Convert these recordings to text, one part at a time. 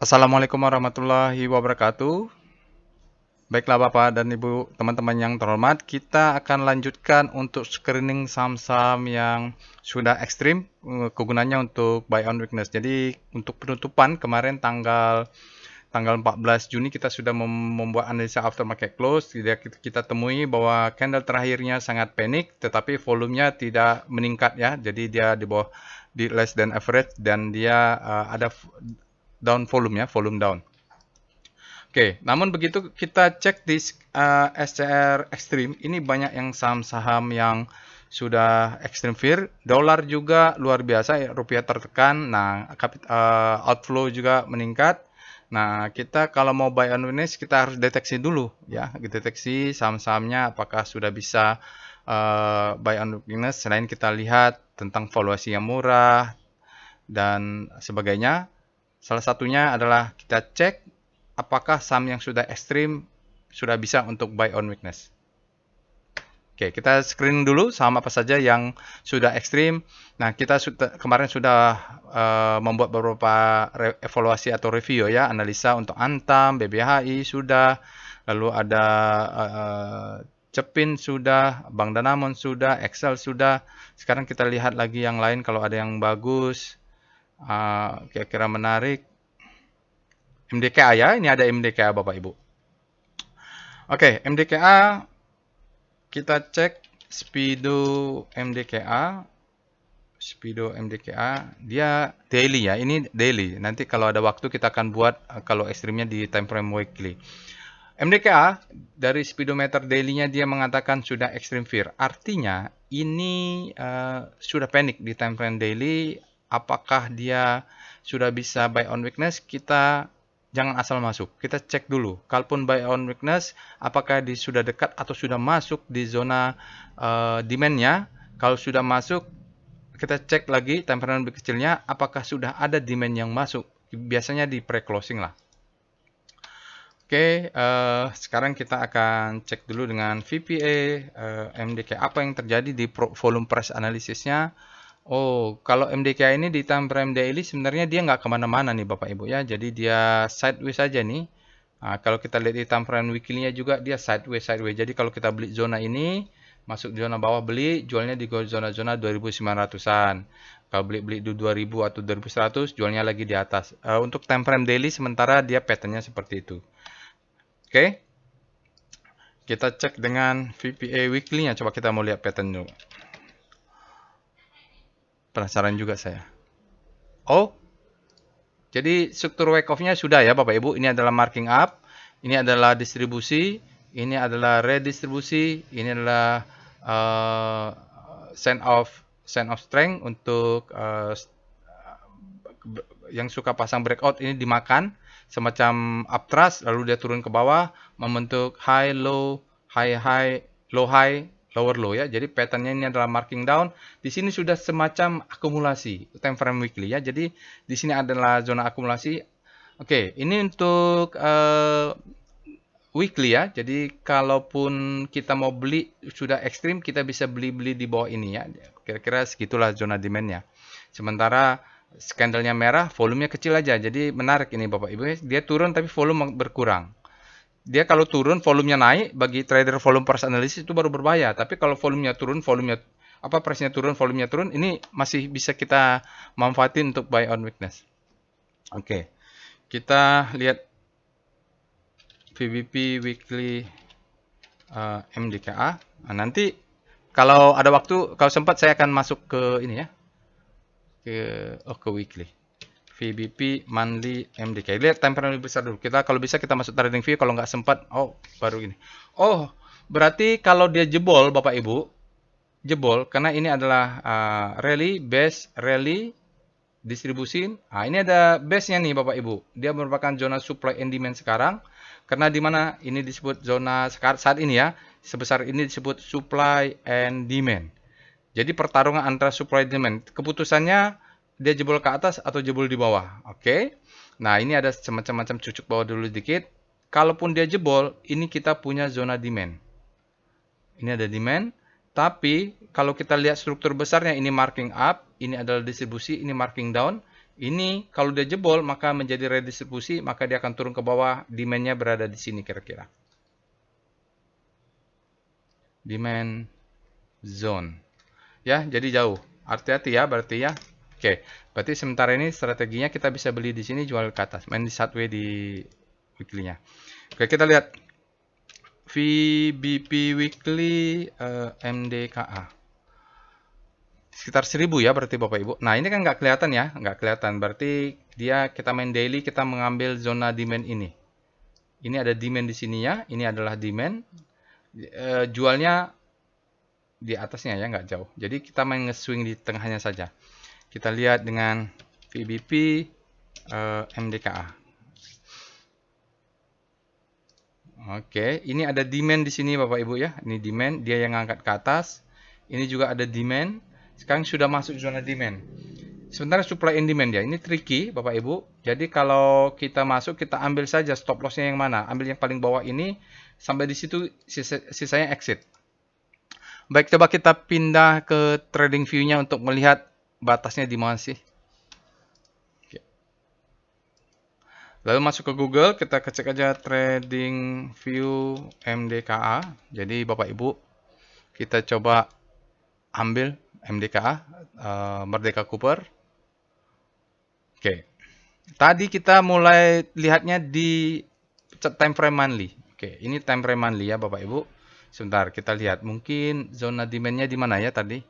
Assalamualaikum warahmatullahi wabarakatuh. Baiklah Bapak dan Ibu, teman-teman yang terhormat, kita akan lanjutkan untuk screening saham-saham yang sudah ekstrim, kegunaannya untuk buy on weakness. Jadi untuk penutupan kemarin tanggal 14 Juni kita sudah membuat analisa after market close. Kita temui bahwa candle terakhirnya sangat panik, tetapi volumenya tidak meningkat ya. Jadi dia di bawah di less than average dan dia ada down volume ya, volume down. Oke, namun begitu kita cek di SCR Extreme, ini banyak yang saham-saham yang sudah extreme fear. Dolar juga luar biasa, ya, rupiah tertekan. Nah, outflow juga meningkat. Nah, kita kalau mau buy on weakness, kita harus deteksi dulu ya, deteksi saham-sahamnya apakah sudah bisa buy on weakness. Selain kita lihat tentang valuasi yang murah dan sebagainya. Salah satunya adalah kita cek apakah saham yang sudah ekstrim sudah bisa untuk buy on weakness. Oke, kita screening dulu saham apa saja yang sudah ekstrim. Nah, kita kemarin sudah membuat beberapa evaluasi atau review ya, analisa untuk Antam, BBHI sudah, lalu ada Cepin sudah, Bank Danamon sudah, Excel sudah. Sekarang kita lihat lagi yang lain kalau ada yang bagus, kira-kira menarik. MDKA ya, ini ada MDKA Bapak Ibu. Oke, MDKA kita cek Speedo MDKA. Speedo MDKA dia daily ya, ini daily. Nanti kalau ada waktu kita akan buat kalau ekstrimnya di time frame weekly. MDKA dari speedometer daily-nya dia mengatakan sudah extreme fear. Artinya ini sudah panik di time frame daily. Apakah dia sudah bisa buy on weakness? Kita jangan asal masuk. Kita cek dulu. Kalaupun buy on weakness, apakah dia sudah dekat atau sudah masuk di zona demand-nya? Kalau sudah masuk, kita cek lagi time frame lebih kecilnya, apakah sudah ada demand yang masuk. Biasanya di pre-closing lah. Oke, sekarang kita akan cek dulu dengan VPA, MDK. Apa yang terjadi di volume price analysisnya? Oh, kalau MDK ini di time frame daily sebenarnya dia nggak kemana-mana nih Bapak Ibu ya. Jadi dia sideways saja nih. Nah, kalau kita lihat di time frame weekly-nya juga dia sideways. Jadi kalau kita beli zona ini, masuk zona bawah beli, jualnya di zona-zona 2900-an. Kalau beli di 2000 atau 2100, jualnya lagi di atas. Untuk time frame daily sementara dia pattern-nya seperti itu. Oke, kita cek dengan VPA weekly-nya. Coba kita mau lihat pattern dulu. Penasaran juga saya. Oh, jadi struktur wake off-nya sudah ya Bapak Ibu. Ini adalah marking up, ini adalah distribusi, ini adalah redistribusi, ini adalah uh, sign of strength untuk yang suka pasang breakout ini dimakan semacam uptrust, lalu dia turun ke bawah membentuk high low, high high, low high, lower low ya. Jadi patternnya ini adalah marking down. Di sini sudah semacam akumulasi time frame weekly ya. Jadi di sini adalah zona akumulasi. Oke, ini untuk weekly ya. Jadi kalaupun kita mau beli sudah ekstrim, kita bisa beli-beli di bawah ini ya. Kira-kira segitulah zona demand-nya. Sementara candlenya merah, volumenya kecil aja. Jadi menarik ini Bapak Ibu. Dia turun tapi volume berkurang. Dia kalau turun volumenya naik, bagi trader volume price analysis itu baru berbahaya. Tapi kalau volumenya turun, price-nya turun, volumenya turun, ini masih bisa kita manfaatin untuk buy on weakness. Oke. Kita lihat VBP weekly MDKA. Nah, nanti kalau ada waktu, kalau sempat saya akan masuk ke ini ya. Ke weekly. VBP monthly MDK. Lihat time frame lebih besar dulu. Kalau bisa kita masuk trading view, kalau nggak sempat, baru ini. Oh, berarti kalau dia jebol Bapak Ibu, jebol karena ini adalah rally, base, rally, distribusi. Nah, ini ada base-nya nih Bapak Ibu. Dia merupakan zona supply and demand sekarang. Karena di mana ini disebut zona saat ini ya, sebesar ini disebut supply and demand. Jadi pertarungan antara supply dan demand. Keputusannya dia jebol ke atas atau jebol di bawah. Oke. Nah, ini ada semacam cucuk bawah dulu sedikit. Kalaupun dia jebol, ini kita punya zona demand. Ini ada demand. Tapi kalau kita lihat struktur besarnya, ini marking up, ini adalah distribusi, ini marking down. Ini kalau dia jebol maka menjadi redistribusi, maka dia akan turun ke bawah, demand-nya berada di sini kira-kira. Demand zone. Ya, jadi jauh. Hati-hati ya berarti ya. Oke, berarti sementara ini strateginya kita bisa beli di sini, jual ke atas. Main di sideways di weekly-nya. Oke, kita lihat VBP weekly MDKA. Sekitar 1000 ya berarti Bapak Ibu. Nah, ini kan nggak kelihatan ya, nggak kelihatan. Berarti dia kita main daily, kita mengambil zona demand ini. Ini ada demand di sini ya, ini adalah demand. Jualnya di atasnya ya, nggak jauh. Jadi kita main nge-swing di tengahnya saja. Kita lihat dengan VBP MDKA. Oke, ini ada demand di sini Bapak Ibu ya. Ini demand, dia yang ngangkat ke atas. Ini juga ada demand. Sekarang sudah masuk zona demand. Sebenarnya supply and demand ya. Ini tricky Bapak Ibu. Jadi kalau kita masuk, kita ambil saja stop lossnya yang mana. Ambil yang paling bawah ini. Sampai di situ sisanya exit. Baik, coba kita pindah ke trading view-nya untuk melihat batasnya di mana sih. Lalu masuk ke Google, kita cek aja trading view MDKA. Jadi Bapak Ibu, kita coba ambil MDKA, Merdeka Cooper. Oke. Tadi kita mulai lihatnya di time frame monthly. Oke, ini time frame monthly ya Bapak Ibu. Sebentar, kita lihat. Mungkin zona demand-nya di mana ya tadi?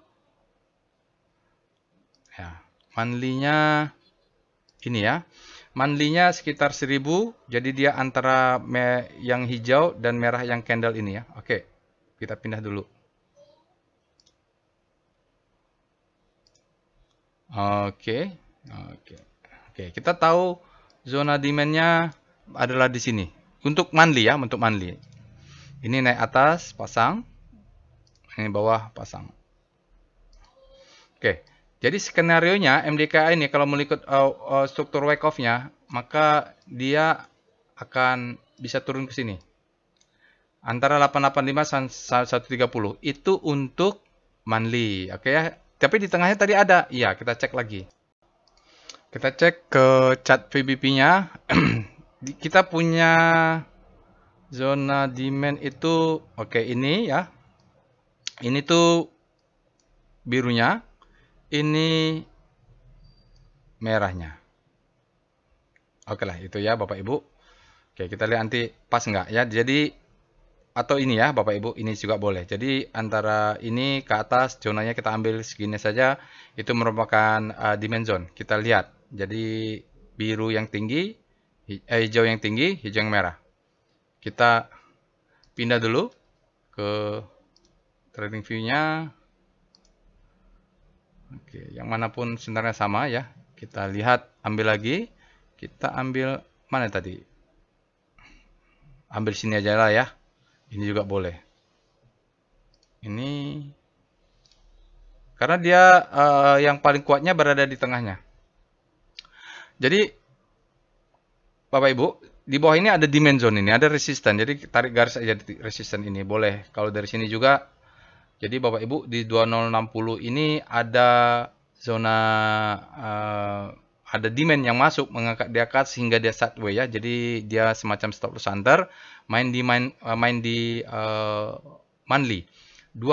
Ya, monthly-nya ini ya. Monthly-nya sekitar 1000, jadi dia antara yang hijau dan merah yang candle ini ya. Oke, kita pindah dulu. Oke, oke. Kita tahu zona demand-nya adalah di sini. Untuk monthly ya, untuk monthly. Ini naik atas, pasang. Ini bawah, pasang. Oke. Jadi skenario-nya MDKA ini kalau mengikut struktur wake off-nya, maka dia akan bisa turun ke sini. Antara 885 dan 130. Itu untuk monthly. Oke ya. Tapi di tengahnya tadi ada. Iya, kita cek lagi. Kita cek ke chart VBP-nya. Kita punya zona demand itu, oke ini ya. Ini tuh birunya. Ini merahnya. Oke lah, itu ya Bapak Ibu. Oke, kita lihat nanti pas nggak ya. Jadi, atau ini ya Bapak Ibu, ini juga boleh. Jadi, antara ini ke atas, zonanya kita ambil segini saja. Itu merupakan demand zone. Kita lihat. Jadi, biru yang tinggi, hijau yang tinggi, hijau yang merah. Kita pindah dulu ke trading view-nya. Oke, yang manapun sebenarnya sama ya. Kita lihat, ambil lagi. Kita ambil mana tadi? Ambil sini aja lah ya. Ini juga boleh. Ini karena dia yang paling kuatnya berada di tengahnya. Jadi Bapak Ibu, di bawah ini ada demand zone ini, ada resisten. Jadi tarik garis aja di resisten ini, boleh. Kalau dari sini juga. Jadi Bapak Ibu di 2060 ini ada zona ada demand yang masuk mengangkat di atas sehingga dia sideways ya. Jadi dia semacam stop loss hunter main di monthly 2060.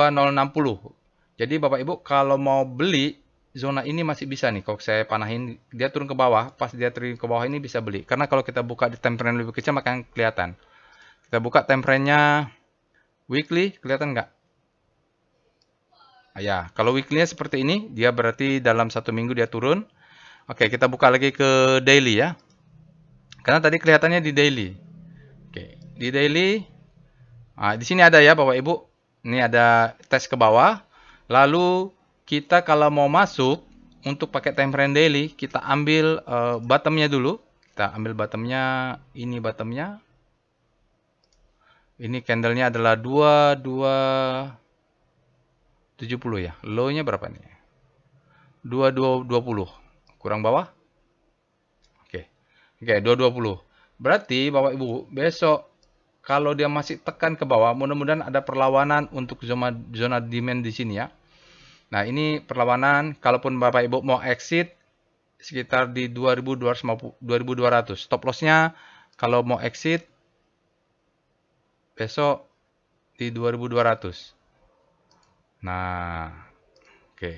Jadi Bapak Ibu kalau mau beli zona ini masih bisa nih. Kalau saya panahin dia turun ke bawah, pas dia turun ke bawah ini bisa beli. Karena kalau kita buka di time frame lebih kecil maka kelihatan. Kita buka time frame-nya weekly, kelihatan nggak? Ya, kalau weekly-nya seperti ini, dia berarti dalam 1 minggu dia turun. Oke, kita buka lagi ke daily ya. Karena tadi kelihatannya di daily. Oke, di daily. Nah, di sini ada ya Bapak Ibu. Ini ada tes ke bawah. Lalu kita kalau mau masuk untuk pakai time frame daily, kita ambil bottomnya dulu. Kita ambil bottomnya. Ini bottomnya. Ini candlenya adalah 2270 ya. Low-nya berapa nih? 2220. Kurang bawah? Oke. Oke, 2220. Berarti Bapak Ibu, besok kalau dia masih tekan ke bawah, mudah-mudahan ada perlawanan untuk zona demand di sini ya. Nah, ini perlawanan. Kalaupun Bapak Ibu mau exit, sekitar di 2200. Stop lossnya kalau mau exit besok di 2200. Nah, oke.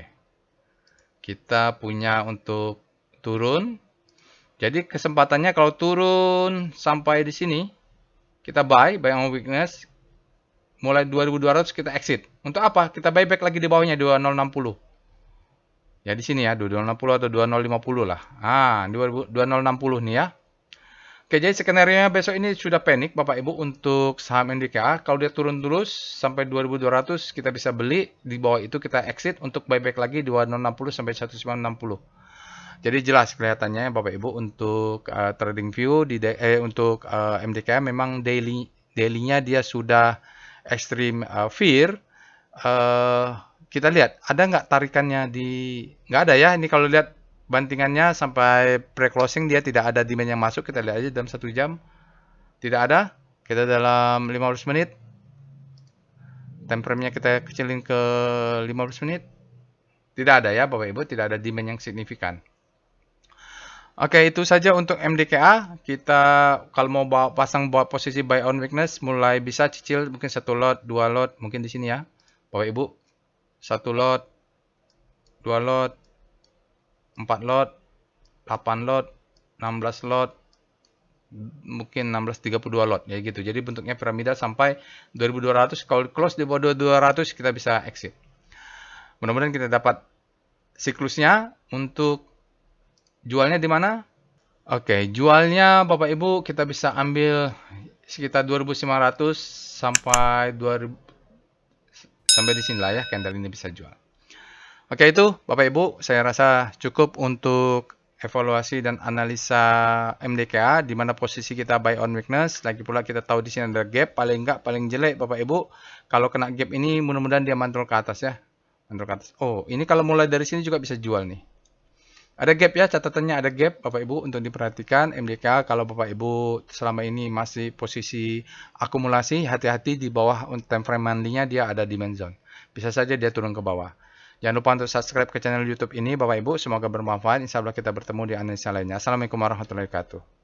Kita punya untuk turun. Jadi kesempatannya kalau turun sampai di sini, kita buy on weakness, mulai 2200 kita exit. Untuk apa? Kita buyback lagi di bawahnya 2060. Ya di sini ya, 2060 atau 2050 lah. 2060 nih ya. Oke, jadi skenario besok ini sudah panik Bapak Ibu untuk saham NDKA. Kalau dia turun terus sampai 2200 kita bisa beli, di bawah itu kita exit untuk buyback lagi 2060 sampai 1960. Jadi jelas kelihatannya Bapak Ibu untuk trading view untuk MDKA memang daily-nya dia sudah extreme fear. Kita lihat ada nggak tarikannya nggak ada ya. Ini kalau lihat bantingannya sampai pre-closing dia tidak ada demand yang masuk. Kita lihat aja dalam 1 jam. Tidak ada. Kita dalam 15 menit. Time frame-nya kita kecilin ke 15 menit. Tidak ada ya Bapak Ibu. Tidak ada demand yang signifikan. Oke, itu saja untuk MDKA. Kita kalau mau pasang posisi buy on weakness mulai bisa cicil mungkin 1 lot, 2 lot mungkin di sini ya. Bapak Ibu. 1 lot, 2 lot, 4 lot, 8 lot, 16 lot, mungkin 1632 lot ya gitu. Jadi bentuknya piramida sampai 2200. Kalau close di bawah 2200 kita bisa exit. Mudah-mudahan kita dapat siklusnya. Untuk jualnya di mana? Oke, jualnya Bapak Ibu kita bisa ambil sekitar 2500 sampai 2000 sampai di sini lah ya candle ini bisa jual. Oke, itu Bapak Ibu, saya rasa cukup untuk evaluasi dan analisa MDKA di mana posisi kita buy on weakness. Lagi pula kita tahu di sini ada gap, paling enggak paling jelek Bapak Ibu. Kalau kena gap ini mudah-mudahan dia mantul ke atas ya. Mantul ke atas. Oh, ini kalau mulai dari sini juga bisa jual nih. Ada gap ya, catatannya ada gap Bapak Ibu untuk diperhatikan. MDKA kalau Bapak Ibu selama ini masih posisi akumulasi, hati-hati di bawah time frame monthly-nya dia ada demand zone. Bisa saja dia turun ke bawah. Jangan lupa untuk subscribe ke channel YouTube ini Bapak Ibu. Semoga bermanfaat. Insya Allah kita bertemu di analisa lainnya. Assalamualaikum warahmatullahi wabarakatuh.